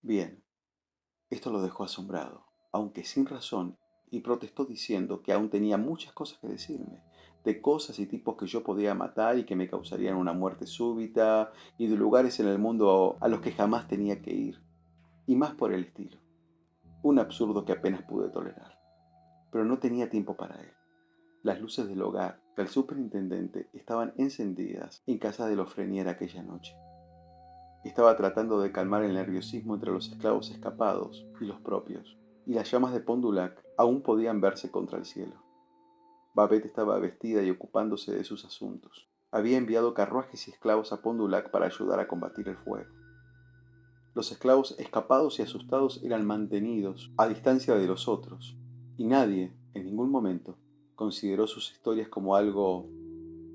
Bien, esto lo dejó asombrado, aunque sin razón, y protestó diciendo que aún tenía muchas cosas que decirme, de cosas y tipos que yo podía matar y que me causarían una muerte súbita, y de lugares en el mundo a los que jamás tenía que ir, y más por el estilo. Un absurdo que apenas pude tolerar. Pero no tenía tiempo para él. Las luces del hogar del superintendente estaban encendidas en casa de los Frenier aquella noche. Estaba tratando de calmar el nerviosismo entre los esclavos escapados y los propios, y las llamas de Pont du Lac aún podían verse contra el cielo. Babette estaba vestida y ocupándose de sus asuntos. Había enviado carruajes y esclavos a Pont du Lac para ayudar a combatir el fuego. Los esclavos escapados y asustados eran mantenidos a distancia de los otros, y nadie, en ningún momento, consideró sus historias como algo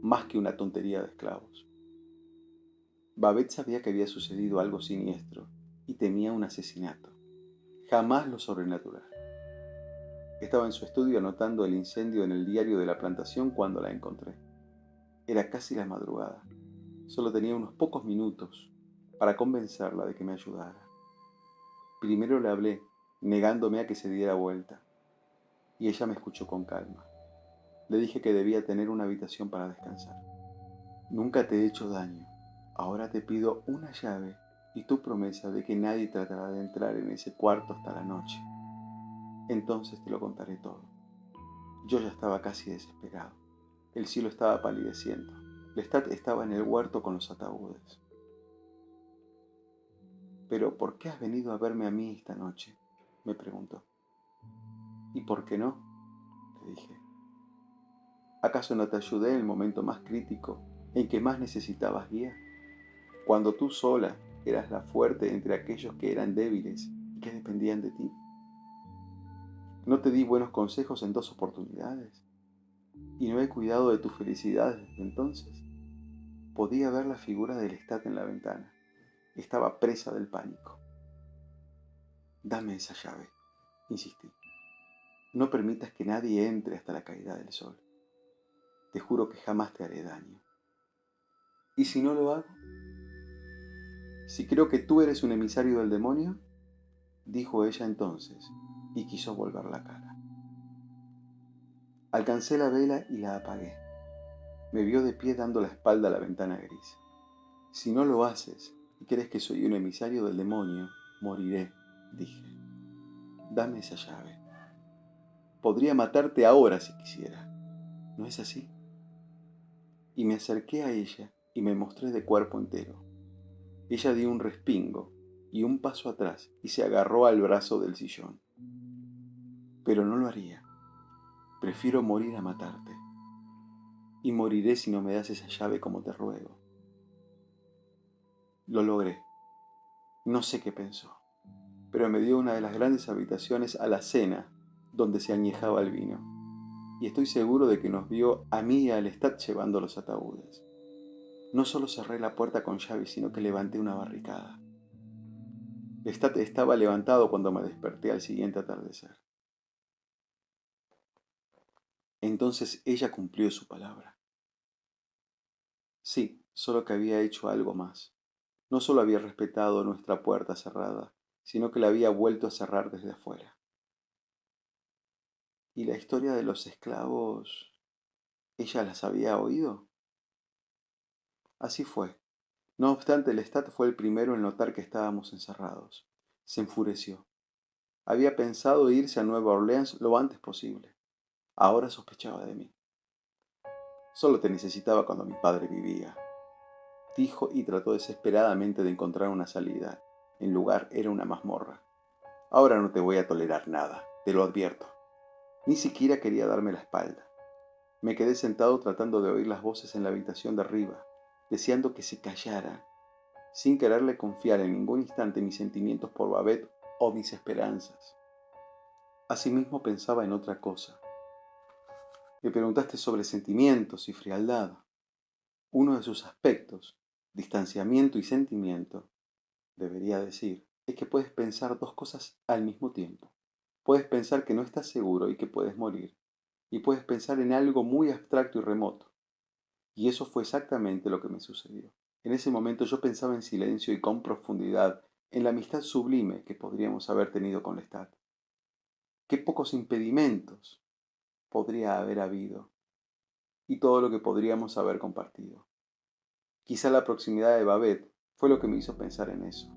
más que una tontería de esclavos. Babette sabía que había sucedido algo siniestro y temía un asesinato, jamás lo sobrenatural. Estaba en su estudio anotando el incendio en el diario de la plantación cuando la encontré. Era casi la madrugada. Solo tenía unos pocos minutos para convencerla de que me ayudara. Primero le hablé, negándome a que se diera vuelta, y ella me escuchó con calma. Le dije que debía tener una habitación para descansar. Nunca te he hecho daño. Ahora te pido una llave y tu promesa de que nadie tratará de entrar en ese cuarto hasta la noche. Entonces te lo contaré todo. Yo ya estaba casi desesperado. El cielo estaba palideciendo. Lestat estaba en el huerto con los ataúdes. «¿Pero por qué has venido a verme a mí esta noche?», me preguntó. «¿Y por qué no?», le dije. «¿Acaso no te ayudé en el momento más crítico, en que más necesitabas guía? Cuando tú sola eras la fuerte entre aquellos que eran débiles y que dependían de ti. ¿No te di buenos consejos en 2 oportunidades? ¿Y no he cuidado de tu felicidad desde entonces?». Podía ver la figura de Lestat en la ventana. Estaba presa del pánico. «Dame esa llave», insistí. «No permitas que nadie entre hasta la caída del sol. Te juro que jamás te haré daño». «¿Y si no lo hago? Si creo que tú eres un emisario del demonio», dijo ella entonces, y quiso volver la cara. Alcancé la vela y la apagué. Me vio de pie dando la espalda a la ventana gris. «Si no lo haces y crees que soy un emisario del demonio, moriré», dije. «Dame esa llave. Podría matarte ahora si quisiera. ¿No es así?». Y me acerqué a ella y me mostré de cuerpo entero. Ella dio un respingo y un paso atrás y se agarró al brazo del sillón. «Pero no lo haría. Prefiero morir a matarte. Y moriré si no me das esa llave como te ruego». Lo logré. No sé qué pensó, pero me dio una de las grandes habitaciones a la cena donde se añejaba el vino. Y estoy seguro de que nos vio a mí y a Lestat llevando los ataúdes. No solo cerré la puerta con llave, sino que levanté una barricada. Lestat estaba levantado cuando me desperté al siguiente atardecer. Entonces ella cumplió su palabra. Sí, solo que había hecho algo más. No solo había respetado nuestra puerta cerrada, sino que la había vuelto a cerrar desde afuera. ¿Y la historia de los esclavos, ella las había oído? Así fue. No obstante, Lestat fue el primero en notar que estábamos encerrados. Se enfureció. Había pensado irse a Nueva Orleans lo antes posible. Ahora sospechaba de mí. «Solo te necesitaba cuando mi padre vivía», dijo, y trató desesperadamente de encontrar una salida. En lugar era una mazmorra. «Ahora no te voy a tolerar nada, te lo advierto». Ni siquiera quería darme la espalda. Me quedé sentado tratando de oír las voces en la habitación de arriba, deseando que se callara, sin quererle confiar en ningún instante mis sentimientos por Babette o mis esperanzas. Asimismo pensaba en otra cosa. Me preguntaste sobre sentimientos y frialdad. Uno de sus aspectos, distanciamiento y sentimiento, debería decir, es que puedes pensar 2 cosas al mismo tiempo. Puedes pensar que no estás seguro y que puedes morir, y puedes pensar en algo muy abstracto y remoto. Y eso fue exactamente lo que me sucedió. En ese momento yo pensaba en silencio y con profundidad en la amistad sublime que podríamos haber tenido con Lestat. Qué pocos impedimentos podría haber habido y todo lo que podríamos haber compartido. Quizá la proximidad de Babette fue lo que me hizo pensar en eso,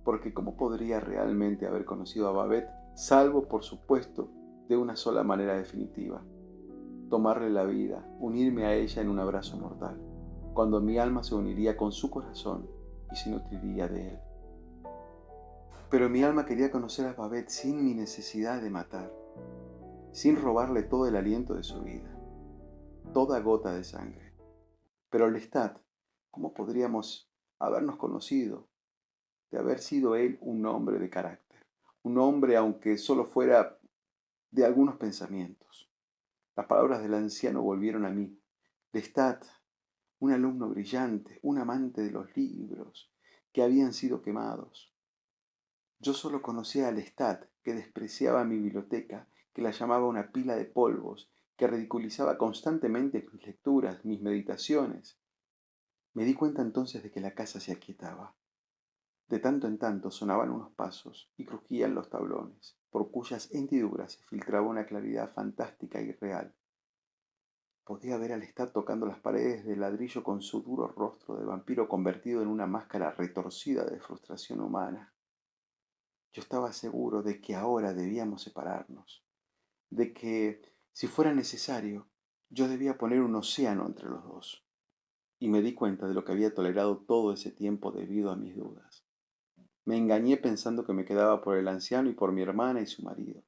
porque ¿cómo podría realmente haber conocido a Babette, salvo, por supuesto, de una sola manera definitiva? Tomarle la vida, unirme a ella en un abrazo mortal, cuando mi alma se uniría con su corazón y se nutriría de él. Pero mi alma quería conocer a Babette sin mi necesidad de matar, sin robarle todo el aliento de su vida, toda gota de sangre. Pero Lestat, ¿cómo podríamos habernos conocido de haber sido él un hombre de carácter? Un hombre, aunque solo fuera de algunos pensamientos. Las palabras del anciano volvieron a mí. Lestat, un alumno brillante, un amante de los libros que habían sido quemados. Yo solo conocía a Lestat, que despreciaba mi biblioteca, que la llamaba una pila de polvos, que ridiculizaba constantemente mis lecturas, mis meditaciones. Me di cuenta entonces de que la casa se aquietaba. De tanto en tanto sonaban unos pasos y crujían los tablones, por cuyas hendiduras se filtraba una claridad fantástica y real. Podía ver al Lestat tocando las paredes de ladrillo con su duro rostro de vampiro convertido en una máscara retorcida de frustración humana. Yo estaba seguro de que ahora debíamos separarnos, de que, si fuera necesario, yo debía poner un océano entre los dos. Y me di cuenta de lo que había tolerado todo ese tiempo debido a mis dudas. Me engañé pensando que me quedaba por el anciano y por mi hermana y su marido.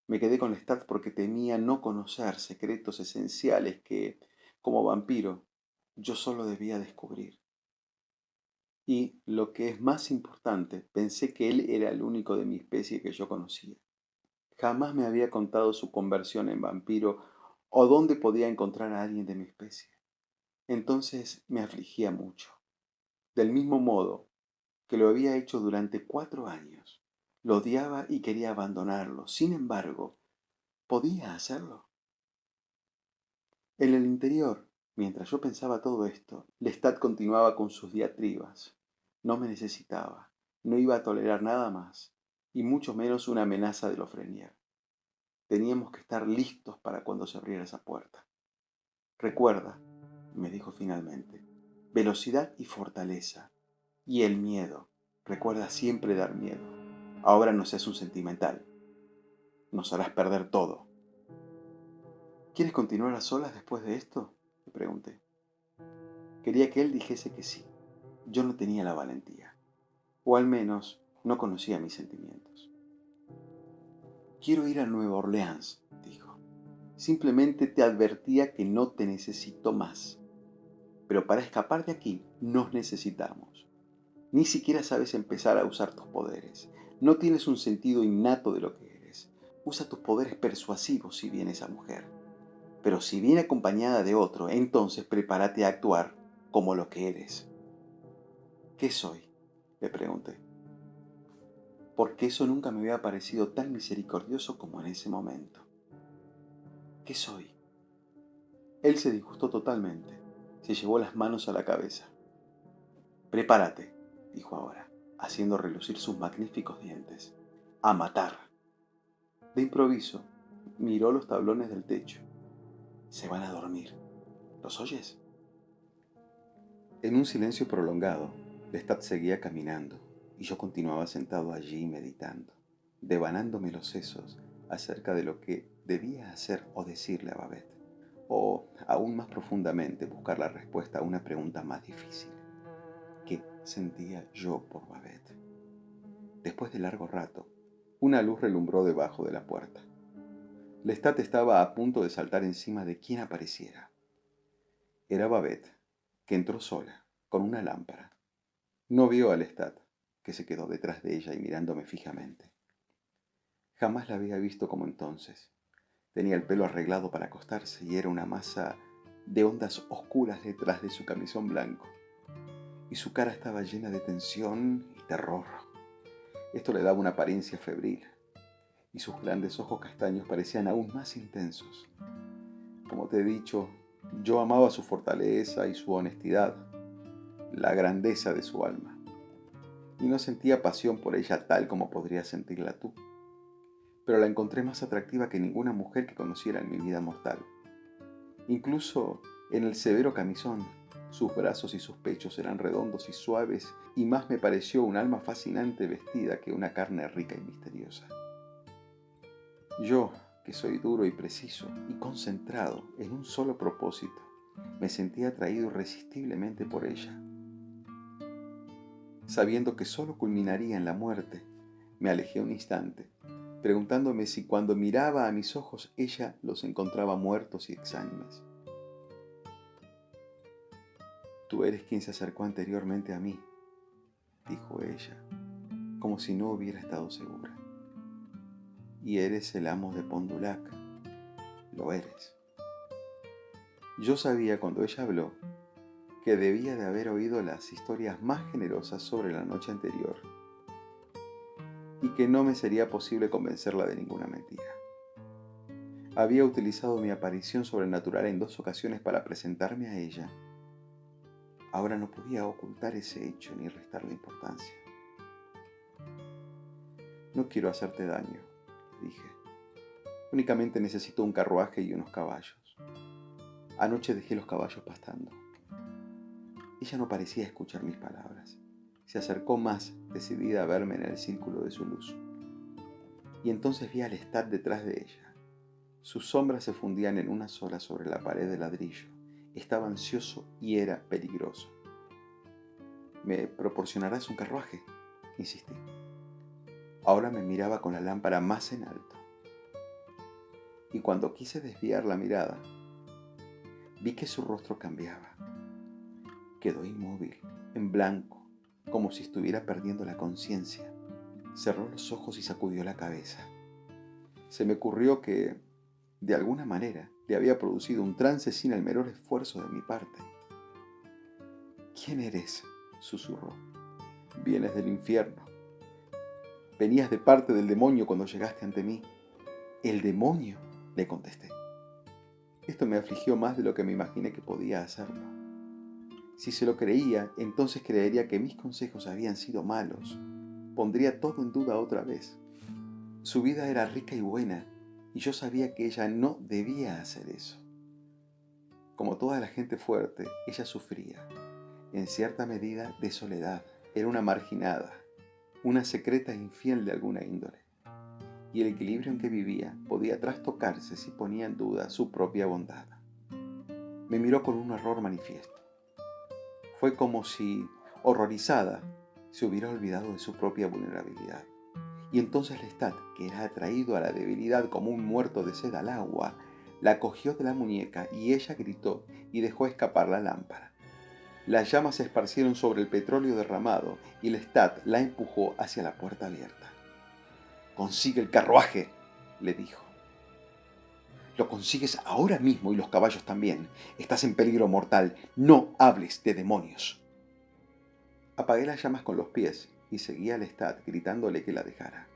Me quedé con Lestat porque temía no conocer secretos esenciales que, como vampiro, yo solo debía descubrir. Y, lo que es más importante, pensé que él era el único de mi especie que yo conocía. Jamás me había contado su conversión en vampiro o dónde podía encontrar a alguien de mi especie. Entonces me afligía mucho. Del mismo modo que lo había hecho durante 4 años. Lo odiaba y quería abandonarlo. Sin embargo, ¿podía hacerlo? En el interior, mientras yo pensaba todo esto, Lestat continuaba con sus diatribas. No me necesitaba, no iba a tolerar nada más, y mucho menos una amenaza de Lofrenier. Teníamos que estar listos para cuando se abriera esa puerta. Recuerda, me dijo finalmente, velocidad y fortaleza. Y el miedo. Recuerda siempre dar miedo. Ahora no seas un sentimental. Nos harás perder todo. ¿Quieres continuar a solas después de esto? Le pregunté. Quería que él dijese que sí. Yo no tenía la valentía. O al menos no conocía mis sentimientos. Quiero ir a Nueva Orleans, dijo. Simplemente te advertía que no te necesito más. Pero para escapar de aquí nos necesitamos. Ni siquiera sabes empezar a usar tus poderes. No tienes un sentido innato de lo que eres. Usa tus poderes persuasivos si viene esa mujer. Pero si viene acompañada de otro, entonces prepárate a actuar como lo que eres. ¿Qué soy? Le pregunté. Porque eso nunca me había parecido tan misericordioso como en ese momento. ¿Qué soy? Él se disgustó totalmente. Se llevó las manos a la cabeza. Prepárate, dijo ahora, haciendo relucir sus magníficos dientes. A matar. De improviso, miró los tablones del techo. Se van a dormir. ¿Los oyes? En un silencio prolongado, Lestat seguía caminando y yo continuaba sentado allí meditando, devanándome los sesos acerca de lo que debía hacer o decirle a Babette, o, aún más profundamente, buscar la respuesta a una pregunta más difícil. ¿Qué sentía yo por Babette? Después de largo rato, una luz relumbró debajo de la puerta. Lestat estaba a punto de saltar encima de quien apareciera. Era Babette, que entró sola, con una lámpara. No vio a Lestat, que se quedó detrás de ella y mirándome fijamente. Jamás la había visto como entonces. Tenía el pelo arreglado para acostarse y era una masa de ondas oscuras detrás de su camisón blanco. Y su cara estaba llena de tensión y terror. Esto le daba una apariencia febril, y sus grandes ojos castaños parecían aún más intensos. Como te he dicho, yo amaba su fortaleza y su honestidad, la grandeza de su alma. y no sentía pasión por ella tal como podrías sentirla tú, pero la encontré más atractiva que ninguna mujer que conociera en mi vida mortal. Incluso en el severo camisón, sus brazos y sus pechos eran redondos y suaves, y más me pareció un alma fascinante vestida que una carne rica y misteriosa. Yo, que soy duro y preciso y concentrado en un solo propósito, me sentía atraído irresistiblemente por ella. Sabiendo que solo culminaría en la muerte, me alejé un instante, preguntándome si cuando miraba a mis ojos ella los encontraba muertos y exánimes. Tú eres quien se acercó anteriormente a mí, dijo ella, como si no hubiera estado segura. Y eres el amo de Pont du Lac, lo eres. Yo sabía cuando ella habló que debía de haber oído las historias más generosas sobre la noche anterior y que no me sería posible convencerla de ninguna mentira. Había utilizado mi aparición sobrenatural en 2 ocasiones para presentarme a ella. Ahora no podía ocultar ese hecho ni restarle importancia. No quiero hacerte daño, dije. Únicamente necesito un carruaje y unos caballos. Anoche dejé los caballos pastando. Ella no parecía escuchar mis palabras. Se acercó más, decidida a verme en el círculo de su luz. Y entonces vi a Lestat detrás de ella. Sus sombras se fundían en una sola sobre la pared de ladrillo. Estaba ansioso y era peligroso. ¿Me proporcionarás un carruaje?, insistí. Ahora me miraba con la lámpara más en alto. Y cuando quise desviar la mirada, vi que su rostro cambiaba. Quedó inmóvil, en blanco, como si estuviera perdiendo la conciencia. Cerró los ojos y sacudió la cabeza. Se me ocurrió que, de alguna manera, le había producido un trance sin el menor esfuerzo de mi parte. ¿Quién eres?, susurró. Vienes del infierno. Venías de parte del demonio cuando llegaste ante mí. ¿El demonio?, le contesté. Esto me afligió más de lo que me imaginé que podía hacerlo. Si se lo creía, entonces creería que mis consejos habían sido malos. Pondría todo en duda otra vez. Su vida era rica y buena, y yo sabía que ella no debía hacer eso. Como toda la gente fuerte, ella sufría, en cierta medida, de soledad. Era una marginada, una secreta infiel de alguna índole. Y el equilibrio en que vivía podía trastocarse si ponía en duda su propia bondad. Me miró con un horror manifiesto. Fue como si, horrorizada, se hubiera olvidado de su propia vulnerabilidad. Y entonces Lestat, que era atraído a la debilidad como un muerto de sed al agua, la cogió de la muñeca y ella gritó y dejó escapar la lámpara. Las llamas se esparcieron sobre el petróleo derramado y Lestat la empujó hacia la puerta abierta. «Consigue el carruaje», le dijo. «Lo consigues ahora mismo y los caballos también. Estás en peligro mortal. No hables de demonios». Apagué las llamas con los pies y seguí a Lestat gritándole que la dejara.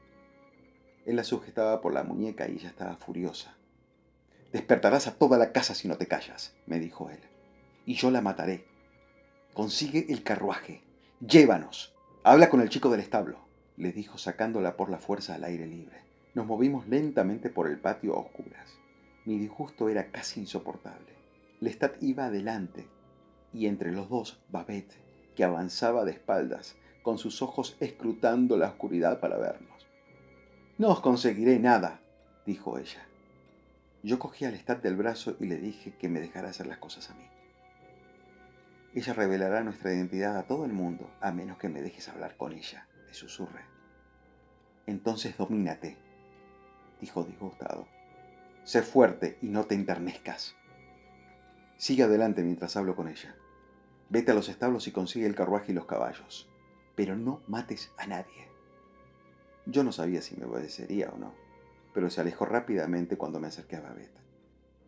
Él la sujetaba por la muñeca y ella estaba furiosa. «Despertarás a toda la casa si no te callas», me dijo él. «Y yo la mataré. Consigue el carruaje. Llévanos. Habla con el chico del establo», le dijo sacándola por la fuerza al aire libre. Nos movimos lentamente por el patio a oscuras. Mi disgusto era casi insoportable. Lestat iba adelante y entre los dos Babette, que avanzaba de espaldas, con sus ojos escrutando la oscuridad para vernos. «No os conseguiré nada», dijo ella. Yo cogí a Lestat del brazo y le dije que me dejara hacer las cosas a mí. «Ella revelará nuestra identidad a todo el mundo, a menos que me dejes hablar con ella», le susurré. «Entonces domínate», dijo disgustado. «Sé fuerte y no te enternezcas. Sigue adelante mientras hablo con ella. Vete a los establos y consigue el carruaje y los caballos. Pero no mates a nadie». Yo no sabía si me obedecería o no, pero se alejó rápidamente cuando me acerqué a Babette.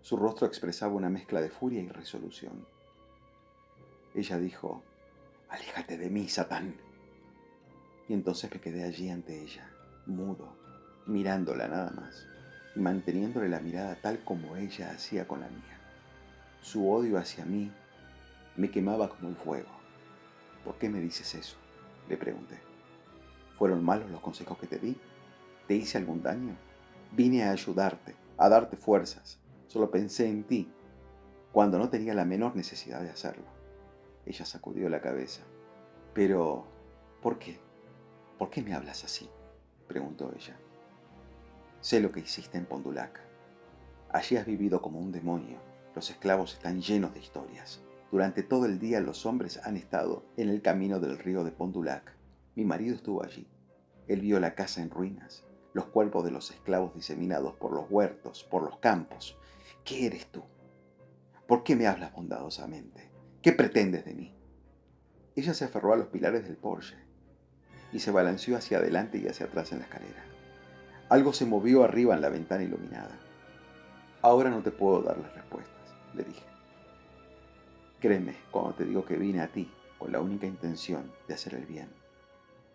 Su rostro expresaba una mezcla de furia y resolución. Ella dijo: «Aléjate de mí, Satán». Y entonces me quedé allí ante ella, mudo, mirándola nada más, y manteniéndole la mirada tal como ella hacía con la mía. Su odio hacia mí me quemaba como el fuego. «¿Por qué me dices eso?», le pregunté. ¿Fueron malos los consejos que te di? ¿Te hice algún daño? Vine a ayudarte, a darte fuerzas. Solo pensé en ti, cuando no tenía la menor necesidad de hacerlo. Ella sacudió la cabeza. Pero, ¿por qué? ¿Por qué me hablas así?, preguntó ella. Sé lo que hiciste en Pond du Lac. Allí has vivido como un demonio. Los esclavos están llenos de historias. Durante todo el día los hombres han estado en el camino del río de Pond du Lac. Mi marido estuvo allí. Él vio la casa en ruinas, los cuerpos de los esclavos diseminados por los huertos, por los campos. ¿Qué eres tú? ¿Por qué me hablas bondadosamente? ¿Qué pretendes de mí? Ella se aferró a los pilares del porche y se balanceó hacia adelante y hacia atrás en la escalera. Algo se movió arriba en la ventana iluminada. Ahora no te puedo dar las respuestas, le dije. Créeme cuando te digo que vine a ti con la única intención de hacer el bien,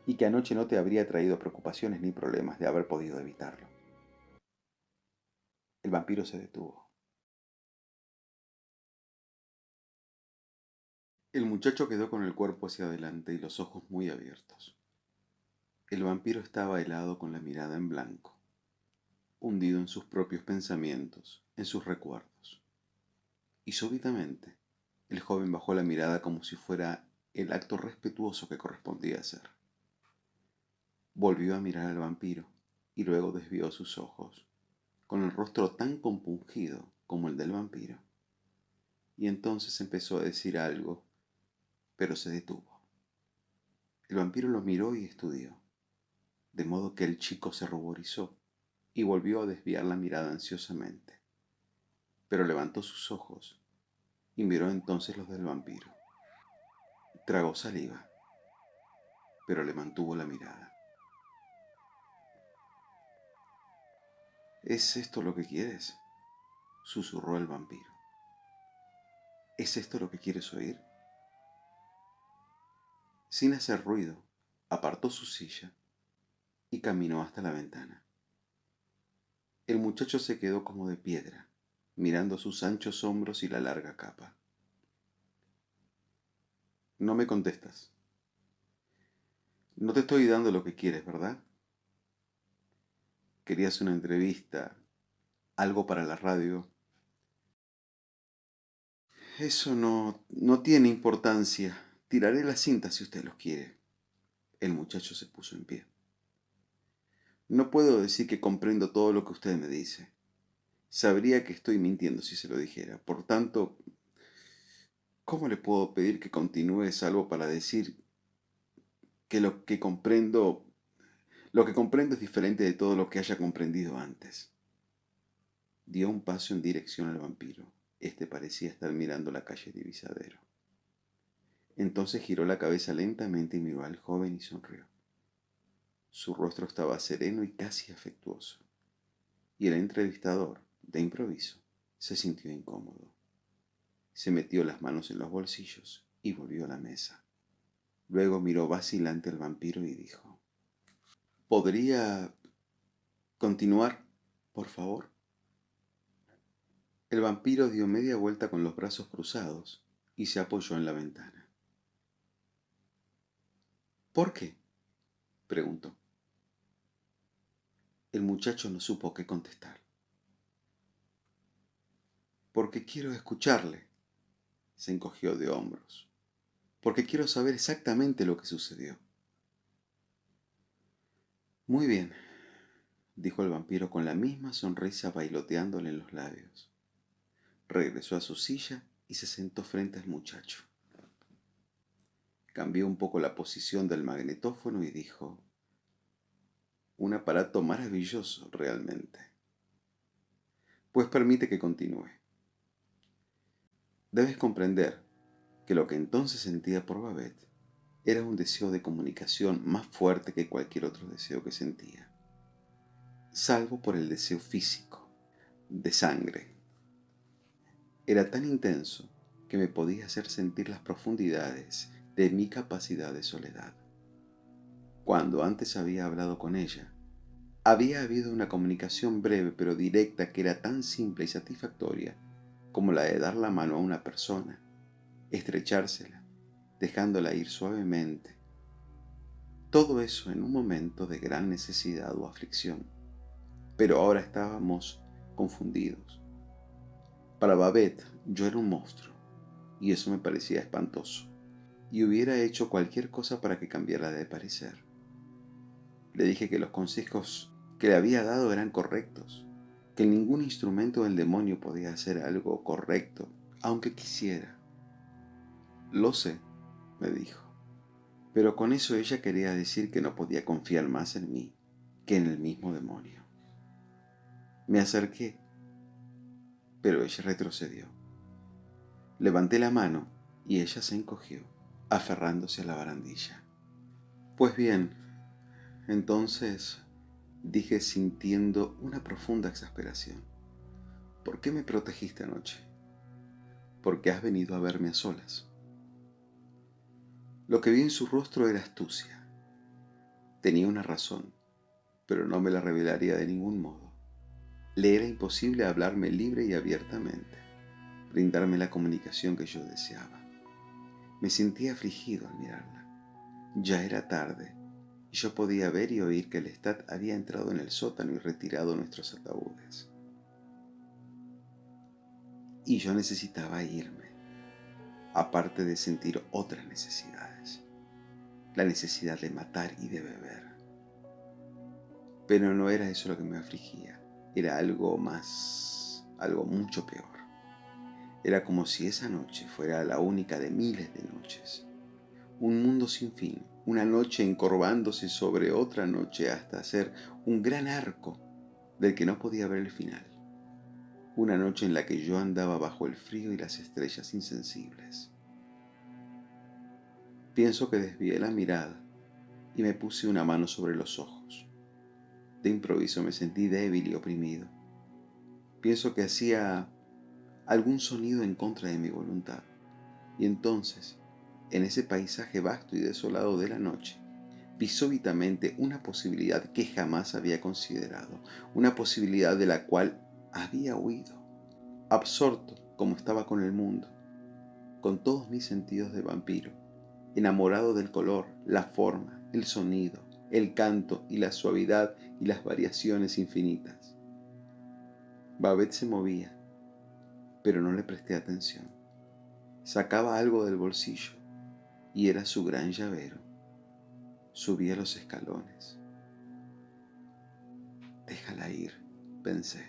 y que anoche no te habría traído preocupaciones ni problemas de haber podido evitarlo. El vampiro se detuvo. El muchacho quedó con el cuerpo hacia adelante y los ojos muy abiertos. El vampiro estaba helado con la mirada en blanco, hundido en sus propios pensamientos, en sus recuerdos. Y súbitamente, el joven bajó la mirada como si fuera el acto respetuoso que correspondía hacer. Volvió a mirar al vampiro y luego desvió sus ojos, con el rostro tan compungido como el del vampiro. Y entonces empezó a decir algo, pero se detuvo. El vampiro lo miró y estudió, de modo que el chico se ruborizó y volvió a desviar la mirada ansiosamente. Pero levantó sus ojos y miró entonces los del vampiro. Tragó saliva, pero le mantuvo la mirada. ¿Es esto lo que quieres?, susurró el vampiro. ¿Es esto lo que quieres oír? Sin hacer ruido, apartó su silla y caminó hasta la ventana. El muchacho se quedó como de piedra, mirando sus anchos hombros y la larga capa. No me contestas. No te estoy dando lo que quieres, ¿verdad? Querías una entrevista, algo para la radio. Eso no tiene importancia. Tiraré la cinta si usted los quiere. El muchacho se puso en pie. No puedo decir que comprendo todo lo que usted me dice. Sabría que estoy mintiendo si se lo dijera. Por tanto, ¿cómo le puedo pedir que continúe salvo para decir que lo que comprendo es diferente de todo lo que haya comprendido antes? Dio un paso en dirección al vampiro. Este parecía estar mirando la calle Divisadero. Entonces giró la cabeza lentamente y miró al joven y sonrió. Su rostro estaba sereno y casi afectuoso, y el entrevistador, de improviso, se sintió incómodo. Se metió las manos en los bolsillos y volvió a la mesa. Luego miró vacilante al vampiro y dijo: ¿Podría continuar, por favor? El vampiro dio media vuelta con los brazos cruzados y se apoyó en la ventana. ¿Por qué?, preguntó. El muchacho no supo qué contestar. Porque quiero escucharle, se encogió de hombros. Porque quiero saber exactamente lo que sucedió. Muy bien, dijo el vampiro con la misma sonrisa bailoteándole en los labios. Regresó a su silla y se sentó frente al muchacho. Cambió un poco la posición del magnetófono y dijo: un aparato maravilloso, realmente. Pues permite que continúe. Debes comprender que lo que entonces sentía por Babette era un deseo de comunicación más fuerte que cualquier otro deseo que sentía, salvo por el deseo físico, de sangre. Era tan intenso que me podía hacer sentir las profundidades de mi capacidad de soledad. Cuando antes había hablado con ella, había habido una comunicación breve pero directa que era tan simple y satisfactoria como la de dar la mano a una persona, estrechársela, dejándola ir suavemente. Todo eso en un momento de gran necesidad o aflicción. Pero ahora estábamos confundidos. Para Babette yo era un monstruo, y eso me parecía espantoso, y hubiera hecho cualquier cosa para que cambiara de parecer. Le dije que los consejos que le había dado eran correctos, que ningún instrumento del demonio podía hacer algo correcto, aunque quisiera. Lo sé, me dijo, pero con eso ella quería decir que no podía confiar más en mí que en el mismo demonio. Me acerqué, pero ella retrocedió. Levanté la mano y ella se encogió, aferrándose a la barandilla. Pues bien, entonces dije sintiendo una profunda exasperación. ¿Por qué me protegiste anoche? ¿Por qué has venido a verme a solas? Lo que vi en su rostro era astucia. Tenía una razón, pero no me la revelaría de ningún modo. Le era imposible hablarme libre y abiertamente, brindarme la comunicación que yo deseaba. Me sentía afligido al mirarla. Ya era tarde, y yo podía ver y oír que Lestat había entrado en el sótano y retirado nuestros ataúdes. Y yo necesitaba irme, aparte de sentir otras necesidades. La necesidad de matar y de beber. Pero no era eso lo que me afligía, era algo más, algo mucho peor. Era como si esa noche fuera la única de miles de noches. Un mundo sin fin, una noche encorvándose sobre otra noche hasta hacer un gran arco del que no podía ver el final. Una noche en la que yo andaba bajo el frío y las estrellas insensibles. Pienso que desvié la mirada y me puse una mano sobre los ojos. De improviso me sentí débil y oprimido. Pienso que hacía algún sonido en contra de mi voluntad. Y entonces, en ese paisaje vasto y desolado de la noche, vi súbitamente una posibilidad que jamás había considerado, una posibilidad de la cual había huido, absorto como estaba con el mundo, con todos mis sentidos de vampiro, enamorado del color, la forma, el sonido, el canto y la suavidad y las variaciones infinitas. Babette se movía, pero no le presté atención. Sacaba algo del bolsillo y era su gran llavero. Subía los escalones. Déjala ir, pensé.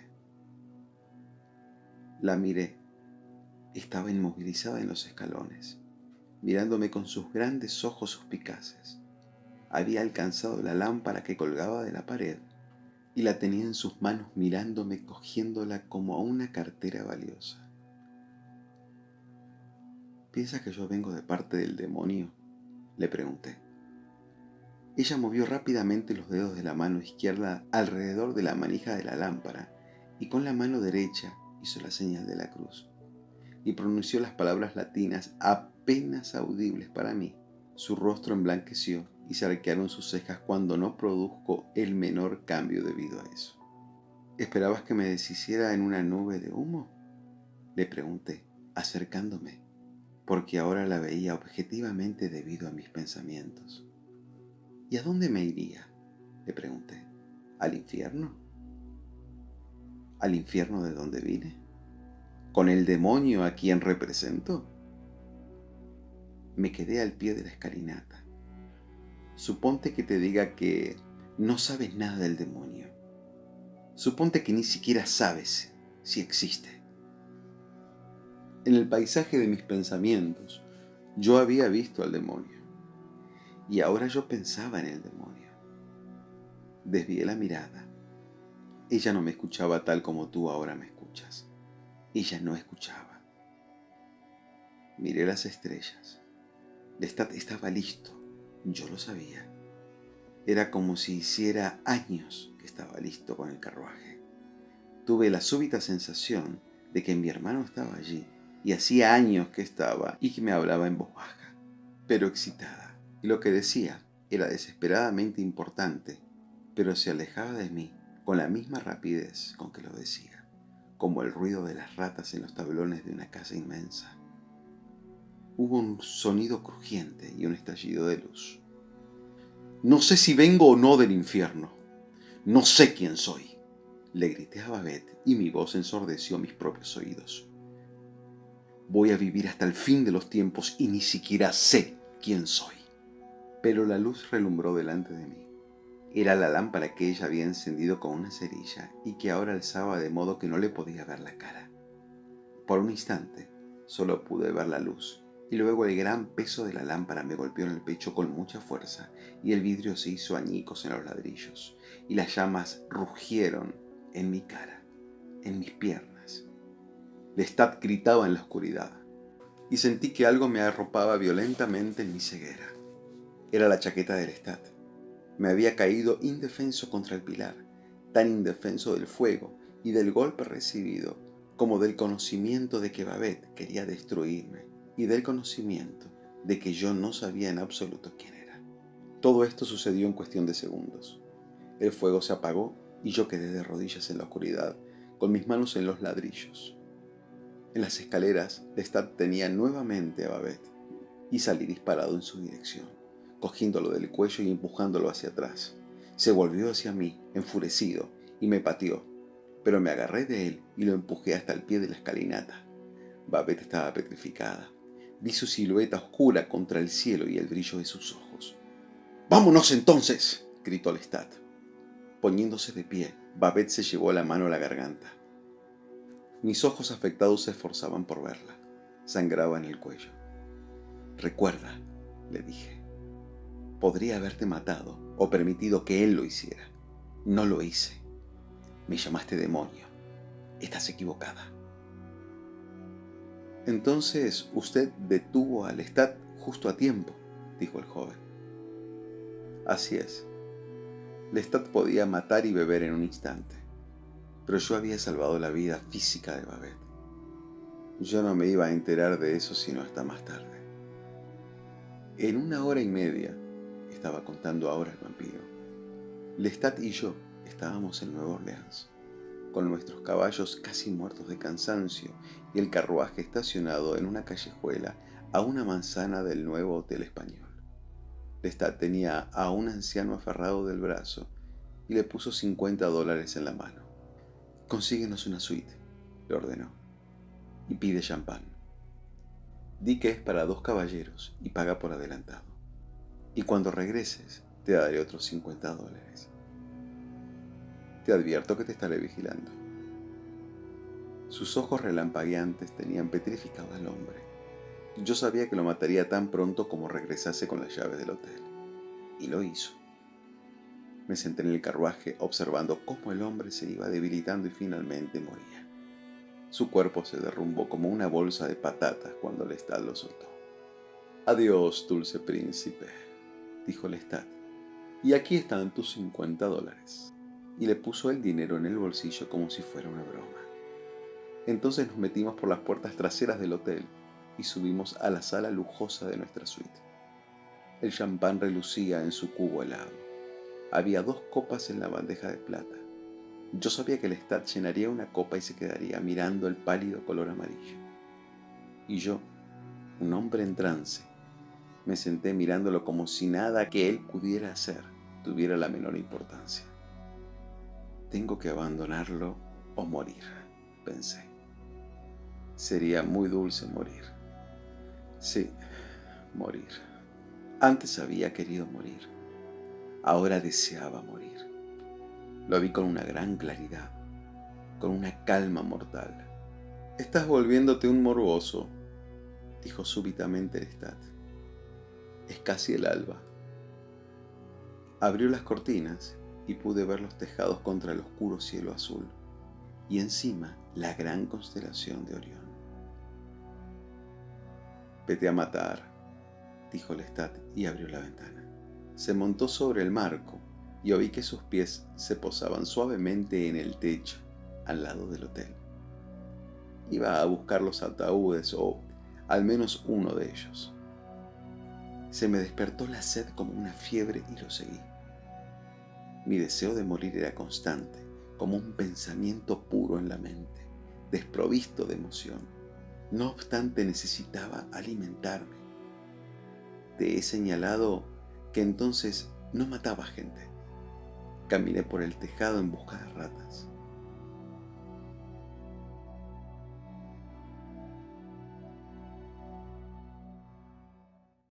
La miré. Estaba inmovilizada en los escalones, mirándome con sus grandes ojos suspicaces. Había alcanzado la lámpara que colgaba de la pared y la tenía en sus manos mirándome, cogiéndola como a una cartera valiosa. ¿Piensas que yo vengo de parte del demonio?, le pregunté. Ella movió rápidamente los dedos de la mano izquierda alrededor de la manija de la lámpara y con la mano derecha hizo la señal de la cruz y pronunció las palabras latinas apenas audibles para mí. Su rostro emblanqueció y se arquearon sus cejas cuando no produjo el menor cambio debido a eso. ¿Esperabas que me deshiciera en una nube de humo?, le pregunté, acercándome, porque ahora la veía objetivamente debido a mis pensamientos. ¿Y a dónde me iría?, le pregunté. ¿Al infierno? ¿Al infierno de donde vine? ¿Con el demonio a quien represento? Me quedé al pie de la escalinata. Suponte que te diga que no sabes nada del demonio. Suponte que ni siquiera sabes si existe. En el paisaje de mis pensamientos, yo había visto al demonio. Y ahora yo pensaba en el demonio. Desvié la mirada. Ella no me escuchaba tal como tú ahora me escuchas. Ella no escuchaba. Miré las estrellas. Lestat estaba listo. Yo lo sabía. Era como si hiciera años que estaba listo con el carruaje. Tuve la súbita sensación de que mi hermano estaba allí, y hacía años que estaba, y que me hablaba en voz baja, pero excitada. Y lo que decía era desesperadamente importante, pero se alejaba de mí con la misma rapidez con que lo decía, como el ruido de las ratas en los tablones de una casa inmensa. Hubo un sonido crujiente y un estallido de luz. No sé si vengo o no del infierno. No sé quién soy. Le grité a Babette y mi voz ensordeció mis propios oídos. Voy a vivir hasta el fin de los tiempos y ni siquiera sé quién soy. Pero la luz relumbró delante de mí. Era la lámpara que ella había encendido con una cerilla y que ahora alzaba de modo que no le podía ver la cara. Por un instante solo pude ver la luz y luego el gran peso de la lámpara me golpeó en el pecho con mucha fuerza y el vidrio se hizo añicos en los ladrillos y las llamas rugieron en mi cara, en mis piernas. Lestat gritaba en la oscuridad y sentí que algo me arropaba violentamente en mi ceguera. Era la chaqueta de Lestat. Me había caído indefenso contra el pilar, tan indefenso del fuego y del golpe recibido como del conocimiento de que Babette quería destruirme y del conocimiento de que yo no sabía en absoluto quién era. Todo esto sucedió en cuestión de segundos. El fuego se apagó y yo quedé de rodillas en la oscuridad, con mis manos en los ladrillos. En las escaleras, Lestat tenía nuevamente a Babette y salí disparado en su dirección, cogiéndolo del cuello y empujándolo hacia atrás. Se volvió hacia mí, enfurecido, y me pateó, pero me agarré de él y lo empujé hasta el pie de la escalinata. Babette estaba petrificada. Vi su silueta oscura contra el cielo y el brillo de sus ojos. ¡Vámonos entonces!, gritó Lestat. Poniéndose de pie, Babette se llevó la mano a la garganta. Mis ojos afectados se esforzaban por verla. Sangraba en el cuello. Recuerda, le dije, podría haberte matado o permitido que él lo hiciera. No lo hice. Me llamaste demonio. Estás equivocada. Entonces usted detuvo a Lestat justo a tiempo, dijo el joven. Así es. Lestat podía matar y beber en un instante, pero yo había salvado la vida física de Babette. Yo no me iba a enterar de eso sino hasta más tarde. En 1 hora y media, estaba contando ahora el vampiro, Lestat y yo estábamos en Nueva Orleans, con nuestros caballos casi muertos de cansancio y el carruaje estacionado en una callejuela a una manzana del nuevo hotel español. Lestat tenía a un anciano aferrado del brazo y le puso $50 en la mano. Consíguenos una suite, le ordenó, y pide champán. Di que es para 2 caballeros y paga por adelantado. Y cuando regreses, te daré otros $50. Te advierto que te estaré vigilando. Sus ojos relampagueantes tenían petrificado al hombre. Yo sabía que lo mataría tan pronto como regresase con las llaves del hotel. Y lo hizo. Me senté en el carruaje observando cómo el hombre se iba debilitando y finalmente moría. Su cuerpo se derrumbó como una bolsa de patatas cuando Lestat lo soltó. Adiós, dulce príncipe, dijo Lestat. Y aquí están tus $50. Y le puso el dinero en el bolsillo como si fuera una broma. Entonces nos metimos por las puertas traseras del hotel y subimos a la sala lujosa de nuestra suite. El champán relucía en su cubo helado. Había 2 copas en la bandeja de plata. Yo sabía que Lestat llenaría una copa y se quedaría mirando el pálido color amarillo. Y yo, un hombre en trance, me senté mirándolo como si nada que él pudiera hacer tuviera la menor importancia. Tengo que abandonarlo o morir, pensé. Sería muy dulce morir. Sí, morir. Antes había querido morir. Ahora deseaba morir. Lo vi con una gran claridad, con una calma mortal. Estás volviéndote un morboso, dijo súbitamente Lestat. Es casi el alba. Abrió las cortinas y pude ver los tejados contra el oscuro cielo azul y encima la gran constelación de Orión. Vete a matar, dijo Lestat y abrió la ventana. Se montó sobre el marco y oí que sus pies se posaban suavemente en el techo al lado del hotel. Iba a buscar los ataúdes o al menos uno de ellos. Se me despertó la sed como una fiebre y lo seguí. Mi deseo de morir era constante, como un pensamiento puro en la mente, desprovisto de emoción. No obstante, necesitaba alimentarme. Te he señalado que entonces No mataba gente. Caminé por el tejado en busca de ratas.